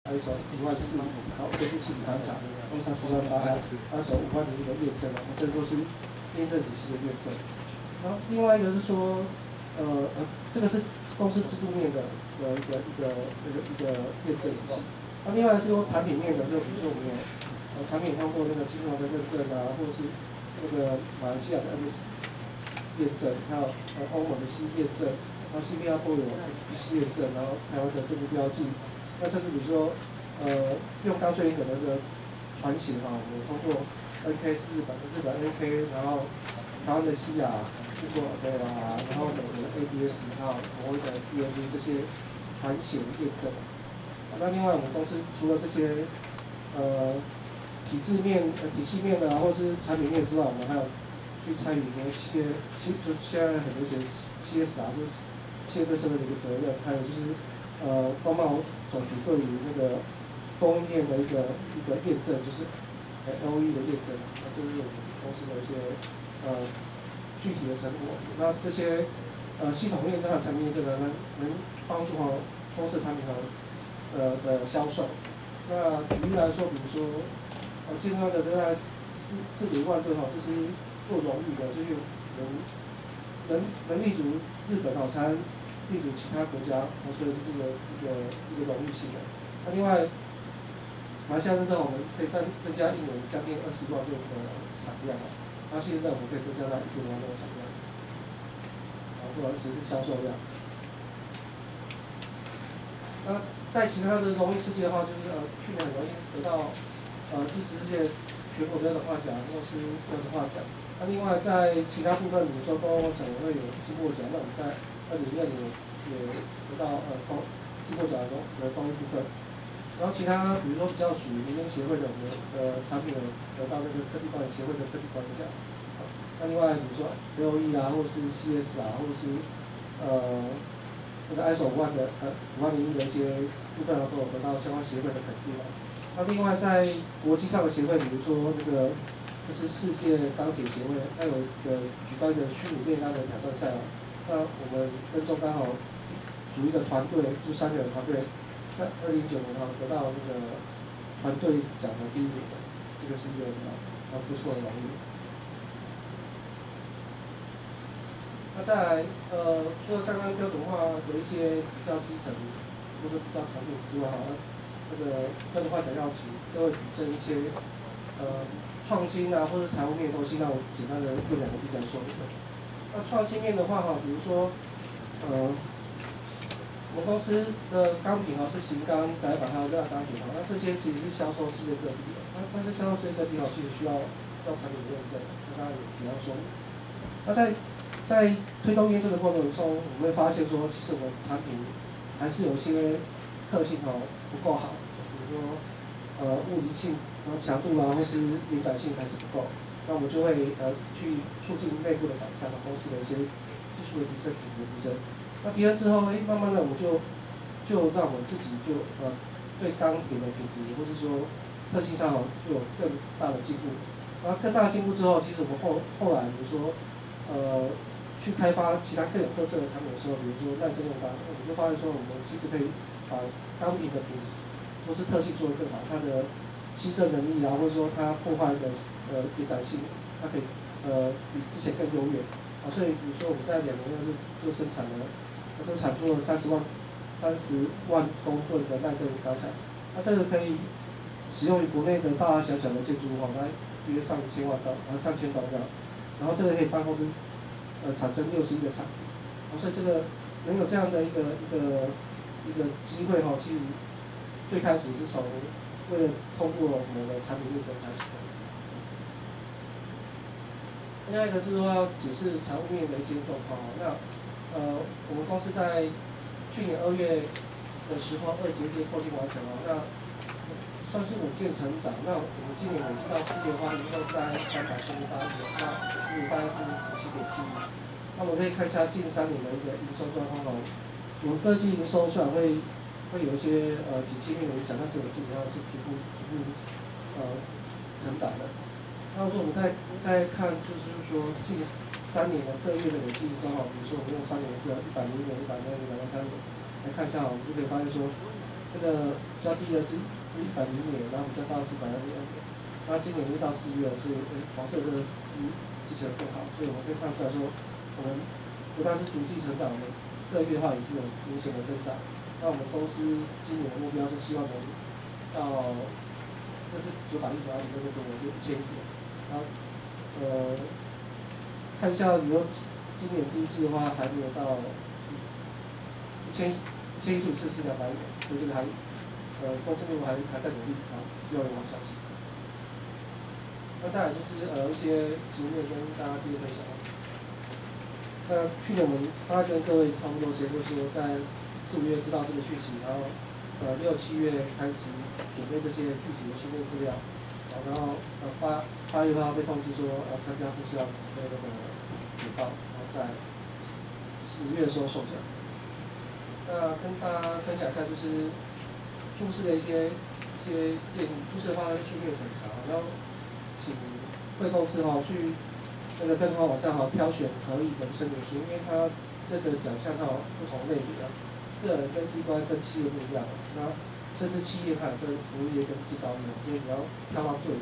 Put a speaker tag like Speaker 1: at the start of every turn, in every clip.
Speaker 1: ISO54000，然后这是气体盘查，工厂108000，ISO5000的这个验证，这都是验证体系的验证。然后另外一个是说，这个是公司制度面的一个验证体系。那另外是说产品面的，就比如说我们有产品通过那个金融的认证啊，或者是那个马来西亚的 MS 验证，还有欧盟的 C 验证，然后新加坡有 BC 验证，然后台湾的政府标记。那甚至比如说用钢水银的那个船型哈，我们通过 NK 是日本 NK， 然后台湾的西亚经过然后美国的 ABS， 还有挪威的 DNV 这些船型验证。那另外我们公司除了这些体制面、体系面的啊，或是产品面之外，我们还有去参与一些就现在很多一些 CSR， 就是企业对社会的一个责任，还有就是工贸总局对于那个供应链的一个验证，就是 LE 的验证，这是我们公司的一些具体的成果。那这些系统验证和产品验证能帮助公司产品的销售。那举例来说，比如说健康的大概4.1万吨这是做荣誉的，就是能立足日本才立足其他国家，所以这个一个荣誉性的。那另外，马来西亚认证我们可以增加1年将近20万吨的产量，那现在我们可以增加到1点多万吨的产量，或者是销售量。那在其他的荣誉事件的话，就是去年很容易得到第10届全国标准化奖或是标准化奖。那另外在其他部分，比如说公共整会有经过奖，那我们在2006年也得到经过奖的公益部分。然后其他比如说比较属于民间协会的，我们的产品得到那个科技管理协会的科技管理奖。那另外比如说 LE 啊，或者是 CS 啊，或者是那个 ISO 5000的50001的一些部分，都有得到相关协会的肯定。那另外在国际上的协会，比如说那个就是世界钢铁协会，它有举办一个虚拟炼钢的挑战赛啊。那我们跟中刚好组一个团队，就3个人团队，在2019年得到那个团队奖的第1名的，这个是一个不错的荣誉。那再来除了刚刚标准化的一些比较基层或者比较产品之外，这个标准化奖要求都会举证一些创新啊，或者财务面的东西，那我简单的用2个例子来说明。那创新面的话比如说我们公司的钢品是型钢、载板还有热钢品那这些其实是销售世界各地的。但是销售世界各地其实需要产品的验证，刚刚也简单说明。那在推动验证的过程中，我们会发现说，其实我们产品还是有一些特性不够好，比如说物理性、强度啊，或是敏感性还是不够。那我们就会去促进内部的改善，公司的一些技术的提升、品质的提升。那提升之后，慢慢的我们就让我们自己对钢铁的品质，或是说特性上就有更大的进步。然后更大的进步之后，其实我们后来比如说去开发其他更有特色的产品的时候，比如说耐震用钢，我们就发现说，我们其实可以把钢品的品质或是特性做得更好，它的吸震能力啊，或者说它破坏的敏感性，它可以比之前更优越。所以比如说我们在2年内就生产出了30万公吨的耐震钢材，那这个可以使用于国内的大大小小的建筑物大概约上1000万到3000吨这样，然后这个可以帮公司产生61个厂，所以这个能有这样的一个机会其实最开始是从为了通过我们的产品验证开始的。另外一个是说要解释财务面的一些状况那我们公司在去年2月的时候2节扩进完成那算是5件成长。那我们今年累计到4月的话，营收在378亿，那市盈大概是17.7亿。那我们可以看一下近3年的一个营收状况我们各季营收虽然会有一些景气面的影响，但是我们基本上是逐步成长的。那如果我们再看，就是说近3年的各月的累计营收比如说我们用3年制101年、102年、103年来看一下我们就可以发现说，这个比较低的是100厘米，然后比较高的是120厘米。那今年已经到4月了，所以黄色这个是比起来更好，所以我们可以看出来说，我们不但是逐季成长，我们个月的话也是有明显的增长。那我们公司今年的目标是希望能到，就是900亿左右，这个多就1000亿。然后看一下，比如今年第一季的话还没有到1000亿是200亿，所以这个还公司内部还在努力啊，希望有往下行。那再来就是一些实物面跟大家继续分享。那去年我们大概跟各位差不多，就是说在4、5月知道这个讯息，然后6、7月开始准备这些具体的书面资料，然后8月份被通知说参加复试要准备那个简报，然后在10月的时候授奖。那跟大家分享一下，就是注释的一些建议，注释的话书面审查，然后请贵公司去那个标准化网站挑选可以的申请书，因为它这个奖项它有不同类别啊，个人跟机关跟企业不一样，那甚至企业它有分服务业跟制造业，所以你要挑到对的，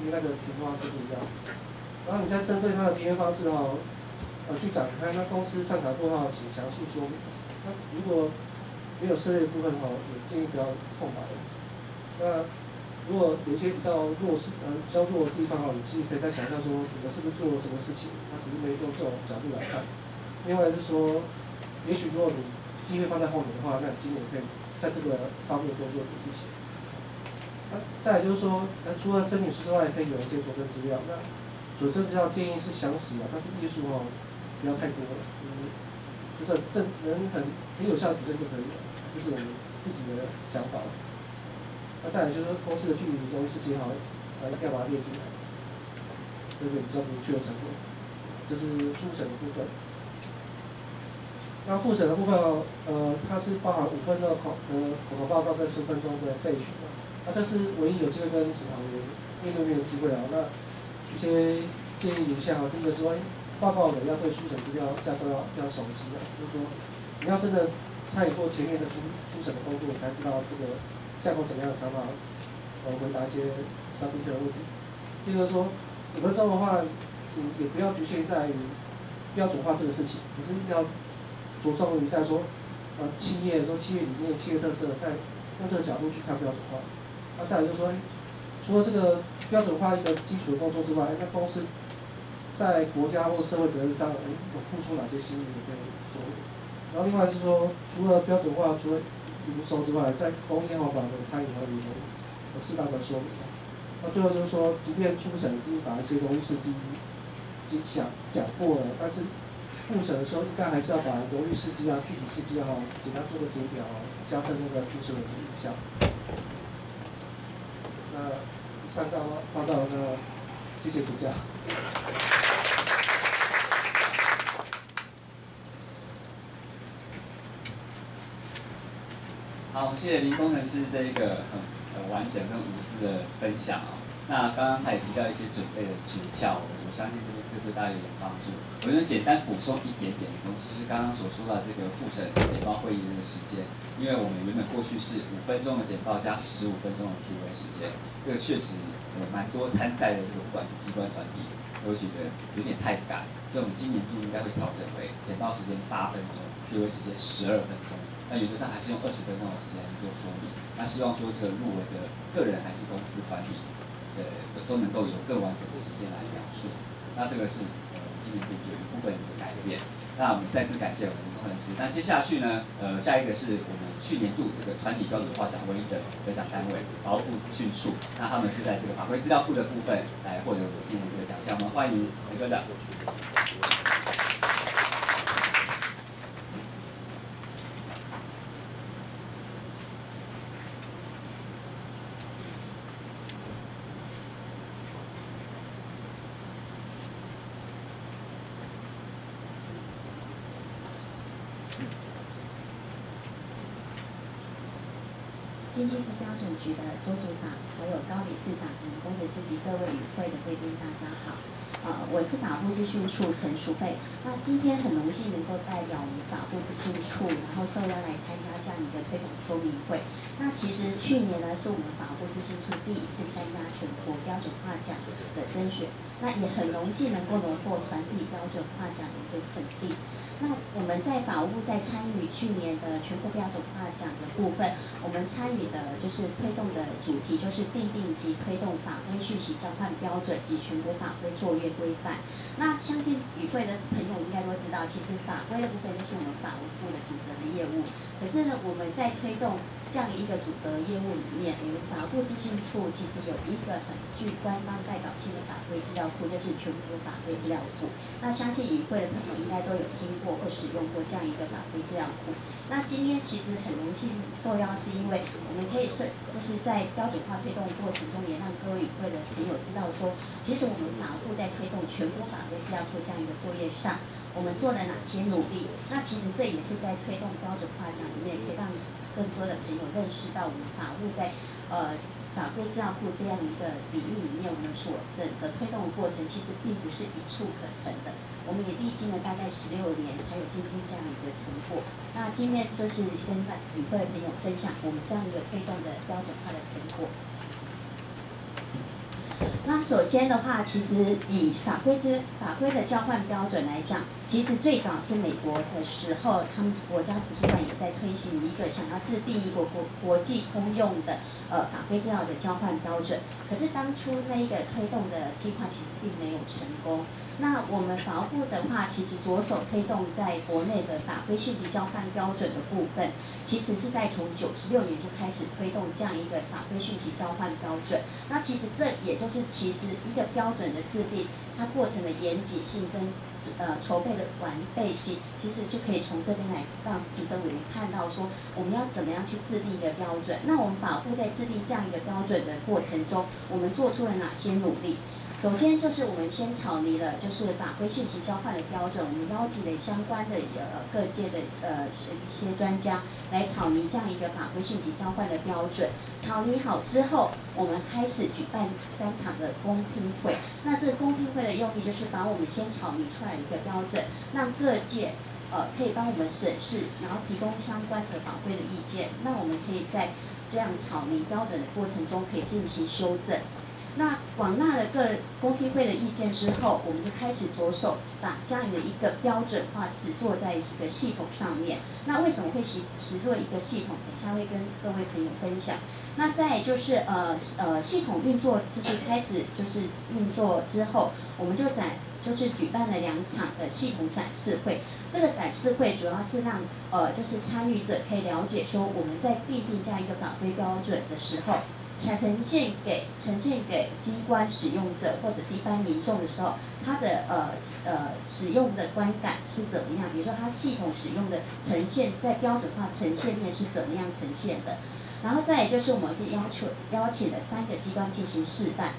Speaker 1: 因为那个评分方式不一样。然后你再针对它的评分方式去展开，那公司上场过后请详细说明。那如果没有涉猎的部分也建议不要空白。那如果有一些比较弱的地方你自己可以再想一下说，你们是不是做了什么事情？他只是没用这种角度来看。另外是说，也许如果你机会放在后面的话，那你今年可以在这个方面多做点事情。那再来就是说，除了申请书之外，可以有一些佐证资料。那佐证资料建议是详实但是页数不要太多了，就是能很有效的举证就可以了，这是我们自己的想法。那再来就是公司的距离容易事件一定要把它列进来，这个比较明确的成果。这是初审的部分。那复审的部分它是包含5分钟的口头报告跟10分钟的备询的。那这是唯一有机会跟审查员面对面的机会那一些建议如下第一个是说，报告人要对初审资料架构要熟悉就是说你要真的参与过前面的初审的工作，你才知道这个架构怎么样的想法回答一些比较明确的问题。第二个说5分钟的话，你也不要局限在于标准化这个事情，你是要着重于在说企业理念、企业特色，在用这个角度去看标准化。那再来就是说，除了这个标准化一个基础的工作之外，那公司在国家或社会责任上有付出哪些心力也可以说明。然后另外是说，除了标准化，除了营收之外，在工业化的餐饮和旅游有适当的说明。那最后就是说，即便初审已经把一些荣誉事迹讲过了，但是复审的时候应该还是要把荣誉事迹具体事迹简单做个简表加深那个初审的印象。那以上报道谢谢主教。
Speaker 2: 好，谢谢林工程师这一个很完整跟无私的分享那刚刚他也提到一些准备的诀窍，我相信这边会对大家有点帮助。我就简单补充一点点的东西，就是刚刚所说到这个复审简报会议的时间，因为我们原本过去是5分钟的简报加15分钟的 Q&A 时间，这个确实蛮多参赛的这个不管是机关团体，都会觉得有点太赶，所以我们今年度应该会调整为简报时间8分钟 ，Q&A 时间12分钟。那原则上还是用20分钟的时间来做说明。那希望说这个入围的个人还是公司团体，都能够有更完整的时间来描述。那这个是今年度有一部分的改变。那我们再次感谢我们的工程师。那接下去呢，下一个是我们去年度这个团体标准化奖唯一的得奖单位——劳务训处。那他们是在这个法规资料库的部分来获得我们今年这个奖项。我们欢迎陈科长。
Speaker 3: 经济部标准局的周组长，还有高理事长、工程师及各位与会的贵宾，大家好。我是法务资讯处陈淑慧。那今天很荣幸能够代表我们法务资讯处，然后受邀来参加这样一个推广说明会。那其实去年呢，是我们法务资讯处第一次参加全国标准化奖的甄选，那也很荣幸能够荣获团体标准化奖的一个肯定。那我们在法务在参与去年的全国标准化奖的部分，我们参与的就是推动的主题就是订定及推动法规讯息交换标准及全国法规作业规范。那相信与会的朋友应该都知道，其实法规的部分就是我们法务部的主责的业务。可是呢，我们在推动这样一个主责业务里面，我们法务资讯处其实有一个很具官方代表性的法规资料库，就是全国法规资料库。那相信与会的朋友应该都有听过或使用过这样一个法规资料库。那今天其实很荣幸受邀，是因为我们可以就是在标准化推动过程中，也让各位与会的朋友知道说，其实我们法务在推动全国法规资料库这样一个作业上，我们做了哪些努力。那其实这也是在推动标准化奖里面，可以让更多的朋友认识到我们法务在法规资料库这样一个领域里面，我们所的推动的过程其实并不是一触可成的。我们也历经了大概16年，才有今天这样一个成果。那今天就是跟与会的朋友分享我们这样一个推动的标准化的成果。那首先的话，其实以法规的交换标准来讲，其实最早是美国的时候，他们国家图书馆也在推行一个想要制定一个国际通用的法规资料的交换标准。可是当初那一个推动的计划其实并没有成功。那我们法务部的话，其实着手推动在国内的法规讯息交换标准的部分，其实是在从96年就开始推动这样一个法规讯息交换标准。那其实这也就是其实一个标准的制定，它过程的严谨性跟筹备的完备性，其实就可以从这边来让评审委员看到说，我们要怎么样去制定一个标准。那我们法务在制定这样一个标准的过程中，我们做出了哪些努力？首先就是我们先草拟了就是法规讯息交换的标准，我们邀集了相关的各界的一些专家来草拟这样一个法规讯息交换的标准。草拟好之后，我们开始举办3场的公听会。那这个公听会的用意就是把我们先草拟出来一个标准，让各界可以帮我们审视，然后提供相关的法规的意见。那我们可以在这样草拟标准的过程中可以进行修正。那广纳了各公听会的意见之后，我们就开始着手把这样的一个标准化实作在一个系统上面。那为什么会实作一个系统？等一下会跟各位朋友分享。那再就是系统运作就是开始就是运作之后，我们就是举办了2场的系统展示会。这个展示会主要是让就是参与者可以了解说，我们在订定这样一个法规标准的时候，呈现给机关使用者或者是一般民众的时候，它的使用的观感是怎么样？比如说它系统使用的呈现，在标准化呈现面是怎么样呈现的？然后再来就是我们邀请了3个机关进行示范。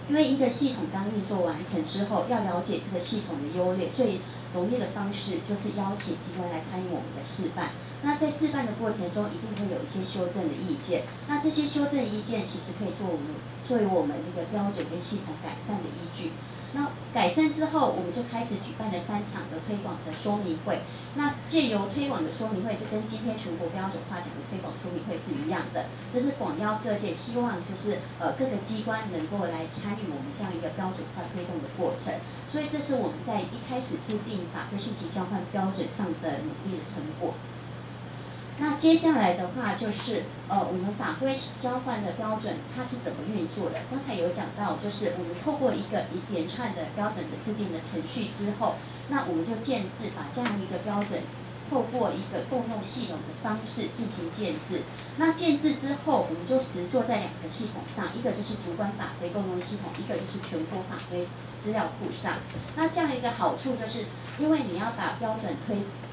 Speaker 3: 因为一个系统刚运作完成之后，要了解这个系统的优劣，最容易的方式就是邀请机关来参与我们的示范。那在示范的过程中，一定会有一些修正的意见。那这些修正意见其实可以作为我们这个标准跟系统改善的依据。那改善之后，我们就开始举办了3场的推广的说明会。那借由推广的说明会，就跟今天全国标准化奖的推广说明会是一样的，就是广邀各界，希望就是各个机关能够来参与我们这样一个标准化推动的过程。所以这是我们在一开始制定法规讯息交换标准上的努力的成果。那接下来的话就是我们法规交换的标准它是怎么运作的？刚才有讲到，就是我们透过一连串的标准的制定的程序之后，那我们就把这样一个标准透过一个共用系统的方式进行建制。那建制之后，我们就实作在2个系统上，一个就是主管法规共用系统，一个就是全国法规资料库上。那这样一个好处就是，因为你要把标准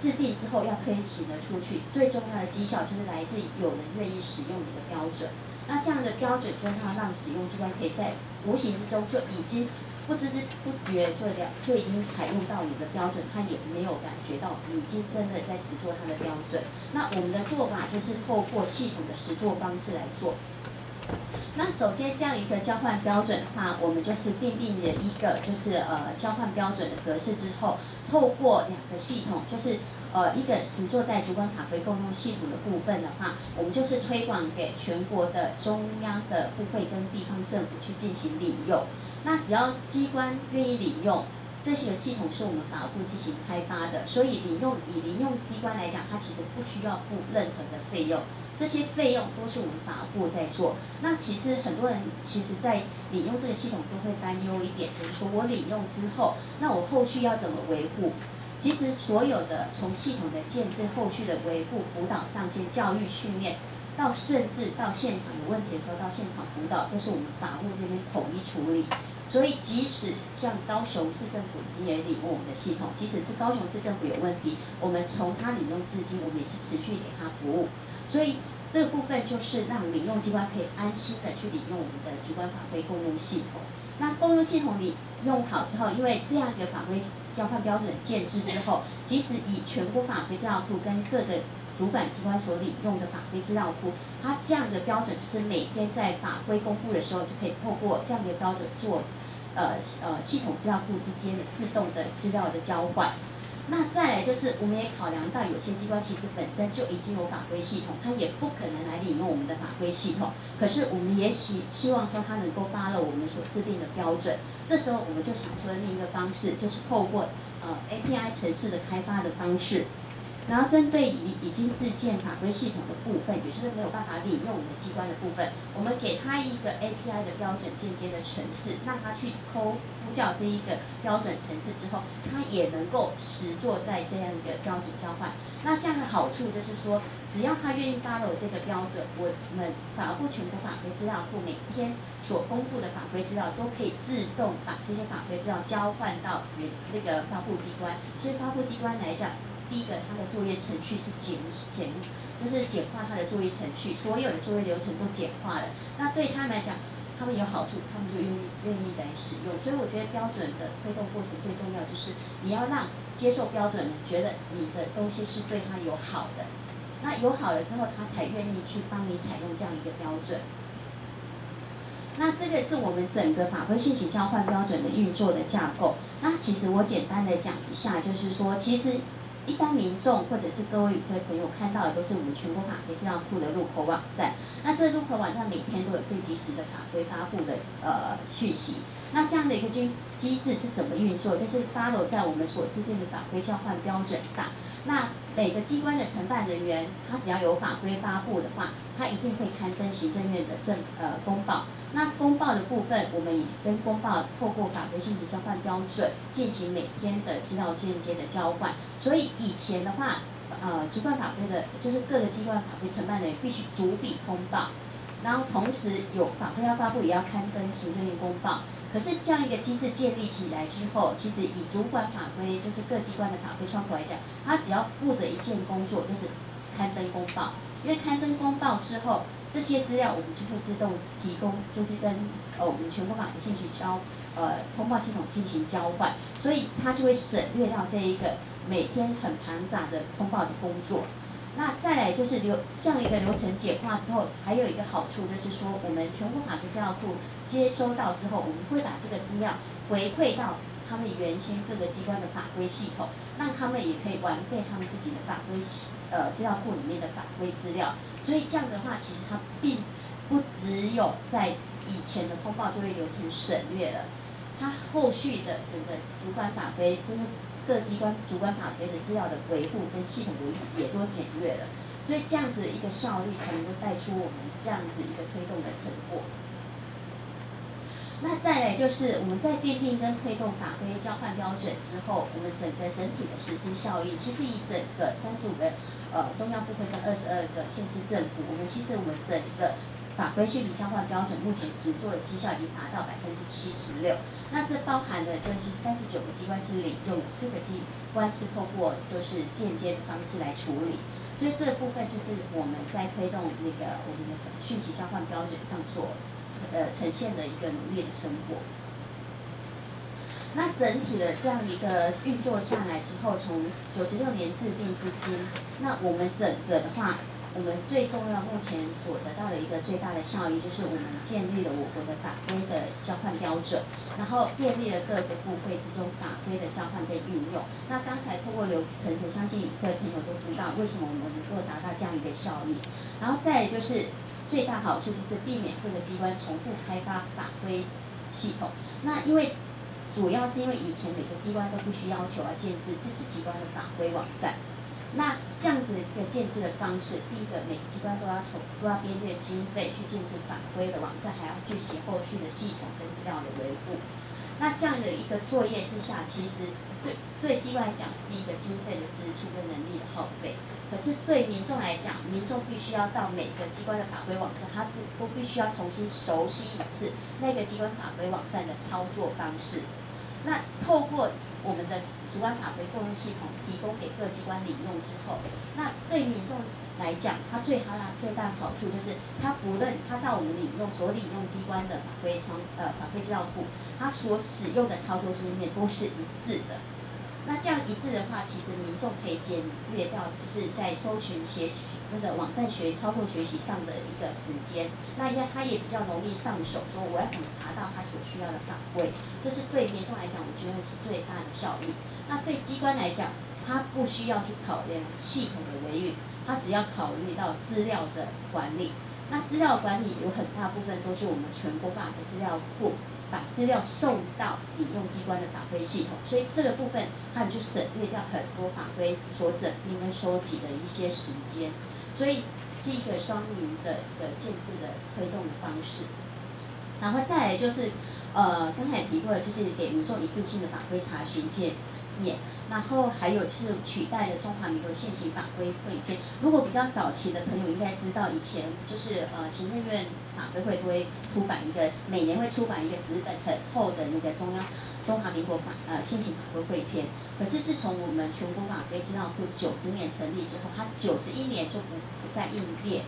Speaker 3: 制定之后要推行的出去，最重要的绩效就是来自有人愿意使用你的标准。那这样的标准就让使用机关可以在无形之中就已经不知不觉就已经采用到你的标准，他也没有感觉到你已经真的在实做他的标准。那我们的做法就是透过系统的实作方式来做。那首先这样一个交换标准的话，我们就是奠定了一个就是交换标准的格式之后，透过2个系统，就是一个实作在主管法规共用系统的部分的话，我们就是推广给全国的中央的部会跟地方政府去进行领用。那只要机关愿意领用，这些系统是我们法务部进行开发的，所以以领用机关来讲，它其实不需要付任何的费用。这些费用都是我们法务部在做。那其实很多人在领用这个系统都会担忧一点，就是说我领用之后，那我后续要怎么维护？其实所有的从系统的建制、后续的维护、辅导上线、教育训练，到甚至到现场有问题的时候，到现场辅导，都是我们法务这边统一处理。所以，即使像高雄市政府已经也领用我们的系统，即使是高雄市政府有问题，我们从他领用至今，我们也是持续给他服务。所以这个部分就是让领用机关可以安心的去领用我们的主管法规共用系统。那共用系统领用好之后，因为这样一个法规交换标准建制之后，即使以全国法规资料库跟各个主管机关所领用的法规资料库，它这样的标准就是每天在法规公布的时候，就可以透过这样的标准做系统资料库之间的自动的资料的交换。那再来就是，我们也考量到有些机关其实本身就已经有法规系统，它也不可能来领用我们的法规系统。可是我们也希望说它能够follow我们所制定的标准。这时候我们就想出了另一个方式，就是透过API 程式的开发的方式。然后针对已经自建法规系统的部分，也就是没有办法领用我们的机关的部分，我们给他一个 API 的标准间接的程式，让他去呼叫这一个标准程式之后，他也能够实作在这样一个标准交换。那这样的好处就是说，只要他愿意 follow 这个标准，我们法务部全国法规资料库每天所公布的法规资料都可以自动把这些法规资料交换到那个发布机关。所以发布机关来讲，第一个，它的作业程序是就是简化它的作业程序，所有的作业流程都简化了。那对他们来讲，他们有好处，他们就愿意来使用。所以我觉得标准的推动过程最重要就是你要让接受标准觉得你的东西是对他有好的，那有好了之后，他才愿意去帮你采用这样一个标准。那这个是我们整个法规信息交换标准的运作的架构。那其实我简单的讲一下，就是说，其实一般民众或者是各位与会朋友看到的都是我们全国法规资料库的入口网站。那这入口网站每天都有最及时的法规发布的讯息。那这样的一个机制是怎么运作？就是 follow 在我们所制定的法规交换标准上。那每个机关的承办人员，他只要有法规发布的话，他一定会刊登行政院的公报。那公报的部分，我们也跟公报透过法规信息交换标准进行每天的资料间接的交换。所以以前的话，主管法规的，就是各个机关法规承办人员必须逐笔通报，然后同时有法规要发布，也要刊登行政院公报。可是这样一个机制建立起来之后，其实以主管法规，就是各机关的法规窗口来讲，他只要负责一件工作，就是刊登公报。因为刊登公报之后，这些资料我们就会自动提供，就是跟我们全国法规信息通报系统进行交换，所以它就会省略到这一个每天很庞杂的通报的工作。那再来就是这样一个流程简化之后，还有一个好处就是说，我们全国法规资料库接收到之后，我们会把这个资料回馈到他们原先各个机关的法规系统，让他们也可以完备他们自己的法规资料库里面的法规资料。所以这样的话，其实它并不只有在以前的通报作业流程省略了，它后续的整个主管法规就是各机关主管法规的资料的维护跟系统维护也都简略了，所以这样子一个效率才能够带出我们这样子一个推动的成果。那再来就是我们在奠定跟推动法规交换标准之后，我们整体的实施效益，其实以整个35个中央部会跟22个县市政府，我们整个法规讯息交换标准目前实作的绩效已经达到76%。那这包含的就是39个机关是领用，4个机关是透过就是间接的方式来处理。所以这部分就是我们在推动我们的讯息交换标准上所呈现的一个努力的成果。那整体的这样一个运作下来之后，从96年制定至今，那我们整个的话，我们最重要目前所得到的一个最大的效益，就是我们建立了我国的法规的交换标准，然后便利了各个部会之中法规的交换跟运用。那刚才通过流程，我相信各位朋友都知道为什么我们能够达到这样一个效益。然后再来就是最大好处就是避免各个机关重复开发法规系统。那因为主要是因为以前每个机关都必须要求要建制自己机关的法规网站，那这样子一个建制的方式，第一个每个机关都要编列经费去建制法规的网站，还要进行后续的系统跟资料的维护。那这样的一个作业之下，其实对机关来讲是一个经费的支出跟能力的耗费。可是对民众来讲，民众必须要到每个机关的法规网站，他都必须要重新熟悉一次那个机关法规网站的操作方式。那透过我们的主管法规共用系统提供给各机关领用之后，那对民众来讲，它最大的好处就是，他不论他到我们所领用机关的法规资料库，他所使用的操作界面都是一致的。那这样一致的话，其实民众可以简略掉就是在搜寻那个网站操作学习上的一个时间，那应该他也比较容易上手，说我要怎么查到他所需要的法规，这是对民众来讲，我觉得是最大的效益。那对机关来讲，他不需要去考量系统的维运，他只要考虑到资料的管理。那资料管理有很大部分都是我们全国法的资料库把资料送到领用机关的法规系统，所以这个部分他们就省略掉很多法规所整并跟收集的一些时间。所以是一个双赢的建制的推动的方式，然后再来就是刚才也提过的，就是给民众一次性的法规查询界面，然后还有就是取代了中华民国现行法规汇编。如果比较早期的朋友应该知道，以前就是行政院法规会都会出版每年会出版一个纸本很厚的那个中华民国现行法规汇编。可是自从我们全国法规资料库90年成立之后，它91年就不再印列，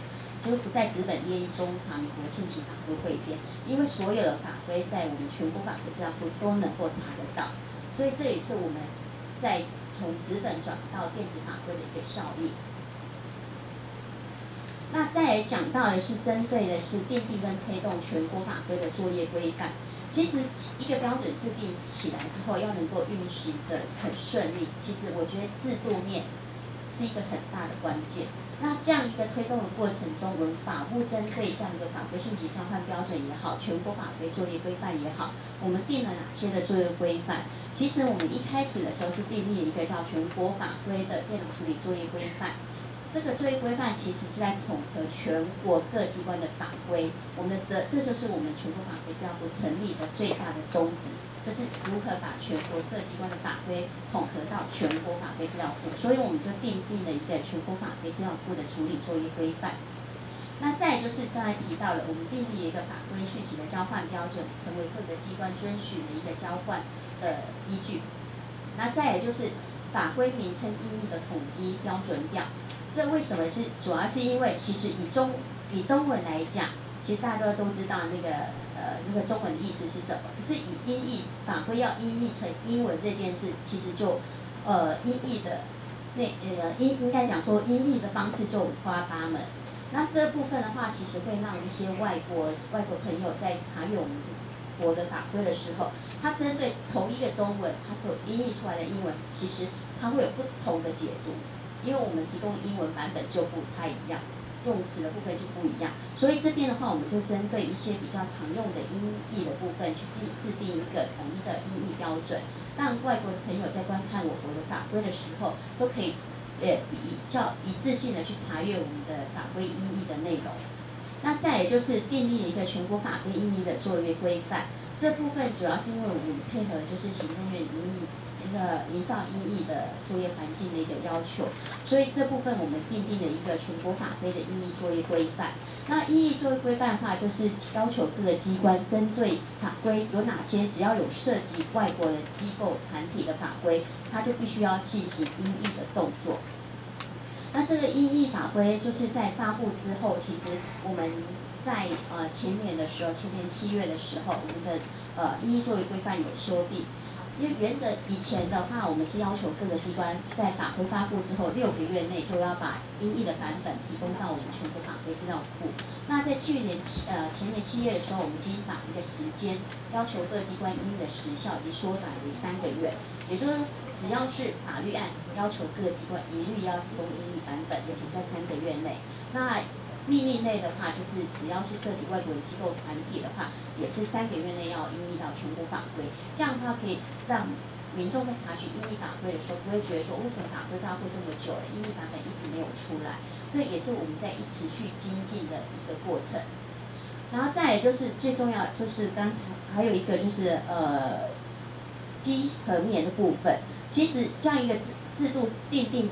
Speaker 3: 就是不再纸本列中华民国现行法规汇编，因为所有的法规在我们全国法规资料库都能够查得到，所以这也是我们在从纸本转到电子法规的一个效益。那再来讲到的是针对的是奠定跟推动全国法规的作业规范。其实一个标准制定起来之后，要能够运行的很顺利，其实我觉得制度面是一个很大的关键。那这样一个推动的过程中，我们法务针对这样一个法规讯息交换标准也好，全国法规作业规范也好，我们定了哪些的作业规范？其实我们一开始的时候是订立了一个叫全国法规的电脑处理作业规范。这个作业规范其实是在统合全国各机关的法规，这就是我们全国法规资料库成立的最大的宗旨，就是如何把全国各机关的法规统合到全国法规资料库，所以我们就订定了一个全国法规资料库的处理作业规范。那再来就是刚才提到了，我们订立一个法规讯息的交换标准，成为各个机关遵循的一个交换的依据。那再来就是法规名称意义的统一标准表。这为什么主要是因为其实以中文来讲，其实大家都知道那个中文的意思是什么。可是以音译法规要音译成英文这件事，其实就音译的应该讲说音译的方式就五花八门。那这部分的话，其实会让一些外国朋友在查阅我们国的法规的时候，他针对同一个中文，他所音译出来的英文，其实它会有不同的解读。因为我们提供的英文版本就不太一样，用词的部分就不一样，所以这边的话，我们就针对一些比较常用的音译的部分去制定一个统一的音译标准，让外国的朋友在观看我国的法规的时候，都可以比较一致性的去查阅我们的法规音译的内容。那再也就是订立一个全国法规音译的作业规范，这部分主要是因为我们配合就是行政院营造音译的作业环境的一个要求，所以这部分我们订定了一个全国法规的音译作业规范。那音译作业规范的话，就是要求各个机关针对法规有哪些，只要有涉及外国的机构团体的法规，它就必须要进行音译的动作。那这个音译法规就是在发布之后，其实我们在前年7月的时候，我们的音译作业规范有修订。因为原则以前的话，我们是要求各个机关在法规发布之后6个月内就要把音译的版本提供到我们全国法规资料库。那在前年7月的时候，我们已经把一个时间要求各机关音译的时效已经缩短为3个月，也就是只要是法律案要求各机关一律要提供音译版本，也仅在3个月内。那命令类的话，就是只要是涉及外国的机构团体的话，也是3个月内要音译到全国法规。这样的话可以让民众在查询音译法规的时候，不会觉得说为什么法规发布这么久了，音译版本一直没有出来。这也是我们在持续精进的一个过程。然后再来就是最重要，就是刚才还有一个就是稽核免的部分。其实这样一个制度订定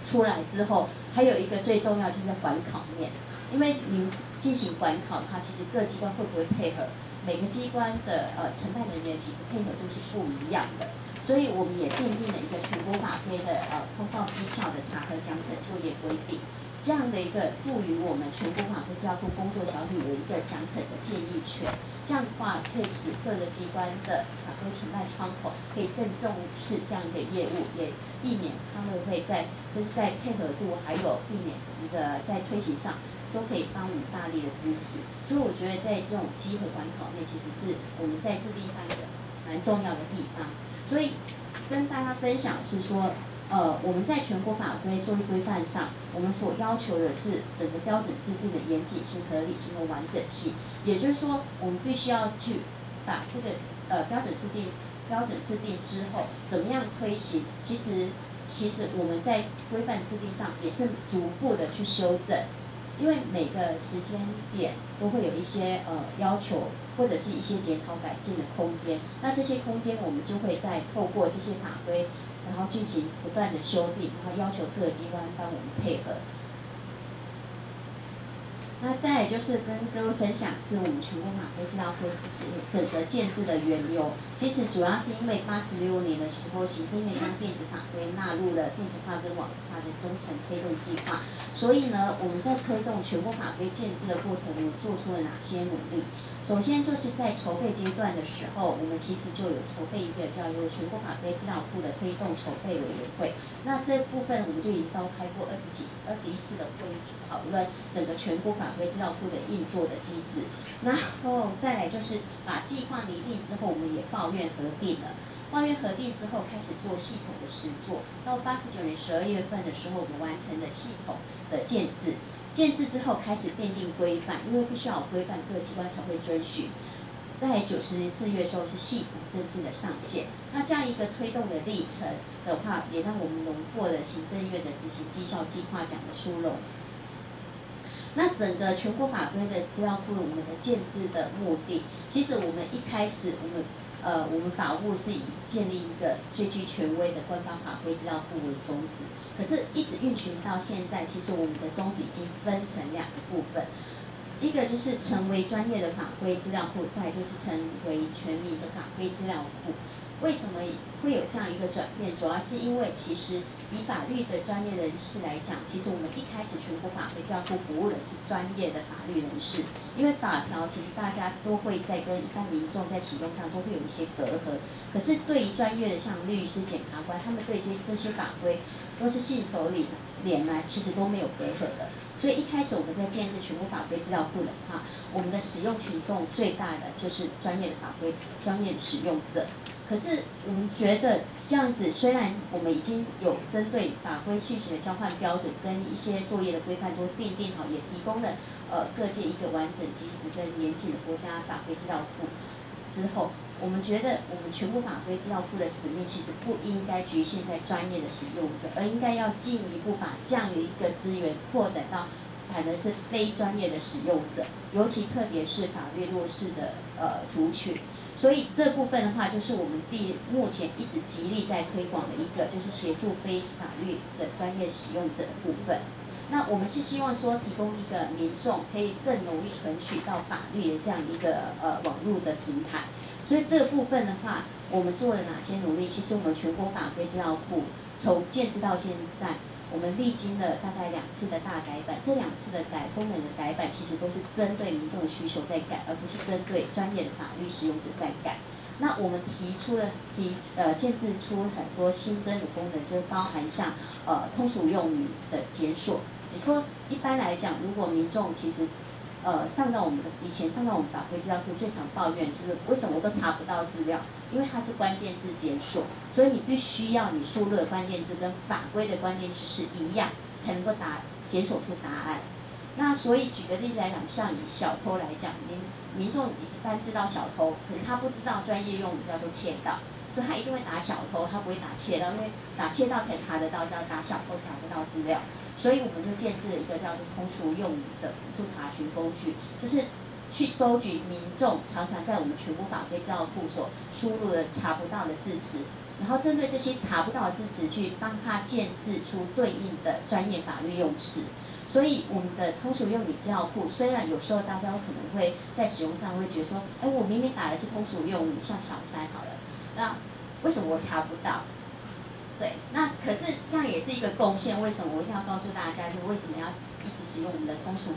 Speaker 3: 出来之后，还有一个最重要就是缓考面。因为您进行管考的话，其实各机关会不会配合？每个机关的承办人员其实配合度是不一样的，所以我们也订定了一个全国法规的通报绩效的查核奖惩作业规定，这样的一个赋予我们全国法规资料库工作小组有一个奖惩的建议权。这样的话，可以使各个机关的法规承办窗口可以更重视这样的业务，也避免他们会在配合度还有避免一个在推行上。都可以帮我们大力的支持，所以我觉得在这种稽核管考面，其实是我们在制定上一个蛮重要的地方。所以跟大家分享是说，我们在全国法规作业规范上，我们所要求的是整个标准制定的严谨性、合理性和完整性。也就是说，我们必须要去把这个标准制定之后，怎么样推行？其实我们在规范制定上也是逐步的去修正。因为每个时间点都会有一些要求，或者是一些检讨改进的空间。那这些空间我们就会再透过这些法规，然后进行不断的修订，然后要求各个机关帮我们配合。那再来就是跟各位分享，是我们全国法规资料库整个建制的缘由。其实主要是因为86年的时候，行政院将电子法规纳入了电子化跟网络化的中程推动计划。所以呢，我们在推动全国法规建制的过程，我们做出了哪些努力？首先就是在筹备阶段的时候，我们其实就有筹备一个叫做全国法规资料库的推动筹备委员会。那这部分我们就已经召开过21次的会议，讨论整个全国法规资料库的运作的机制。然后再来就是把计划拟定之后，我们也抱怨核定了。抱怨核定之后，开始做系统的实作。到89年12月份的时候，我们完成了系统的建制。建制之后开始奠定规范，因为必须要有规范，各个机关才会遵循。在90年4月的时候是系统正式的上线。那这样一个推动的历程的话，也让我们荣获了行政院的执行绩效计划奖的殊荣。那整个全国法规的资料库，我们的建制的目的，其实我们一开始我们法务是以建立一个最具权威的官方法规资料库为宗旨。可是，一直运行到现在，其实我们的宗旨已经分成2个部分，一个就是成为专业的法规资料库，再就是成为全民的法规资料库。为什么会有这样一个转变？主要是因为其实以法律的专业人士来讲，其实我们一开始全国法规资料库服务的是专业的法律人士，因为法条其实大家都会在跟一般民众在使用上都会有一些隔阂。可是对于专业的像律师、检察官，他们对这些法规都是信手拈来，其实都没有隔阂的。所以一开始我们在建制全国法规资料库的话，我们的使用群众最大的就是专业的法规、专业的使用者。可是我们觉得这样子，虽然我们已经有针对法规讯息的交换标准跟一些作业的规范都订定好，也提供了各界一个完整、及时跟严谨的国家法规资料库之后，我们觉得我们全国法规资料库的使命其实不应该局限在专业的使用者，而应该要进一步把这样的一个资源扩展到反而是非专业的使用者，尤其特别是法律弱势的族群。所以这部分的话，就是我们目前一直极力在推广的一个，就是协助非法律的专业使用者的部分。那我们是希望说，提供一个民众可以更容易存取到法律的这样一个网络的平台。所以这个部分的话，我们做了哪些努力？其实我们全国法规资料库从建制到现在，我们历经了大概2次的大改版，这2次的功能的改版，其实都是针对民众的需求在改，而不是针对专业的法律使用者在改。那我们建制出很多新增的功能，就包含像通俗用语的检索。你说一般来讲，如果民众其实以前上到我们法规资料库，最常抱怨就是为什么我都查不到资料？因为它是关键字检索，所以你必须要你输入的关键字跟法规的关键字是一样，才能够检索出答案。那所以举个例子来讲，像以小偷来讲，民众一般知道小偷，可是他不知道专业用语叫做窃盗，所以他一定会打小偷，他不会打窃盗，因为打窃盗才查得到，叫打小偷查不到资料。所以我们就建制了一个叫做通俗用语的辅助查询工具，就是去搜集民众常常在我们全部法规资料库所输入的查不到的字词，然后针对这些查不到的字词去帮他建制出对应的专业法律用词。所以我们的通俗用语资料库，虽然有时候大家可能会在使用上会觉得说，我明明打的是通俗用语，像小三好了，那为什么我查不到？对，那可是这样也是一个贡献。为什么我一定要告诉大家，就是为什么要一直使用我们的通俗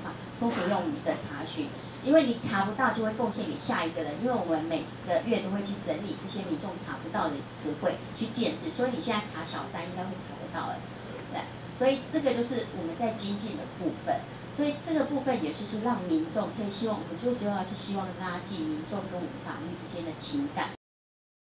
Speaker 3: 用语的查询？因为你查不到，就会贡献给下一个人。因为我们每个月都会去整理这些民众查不到的词汇，去建制。所以你现在查小三应该会查得到的，对。所以这个就是我们在精进的部分。所以这个部分也是让民众可以希望，我们最主要是希望拉近民众跟我们法律之间的情感。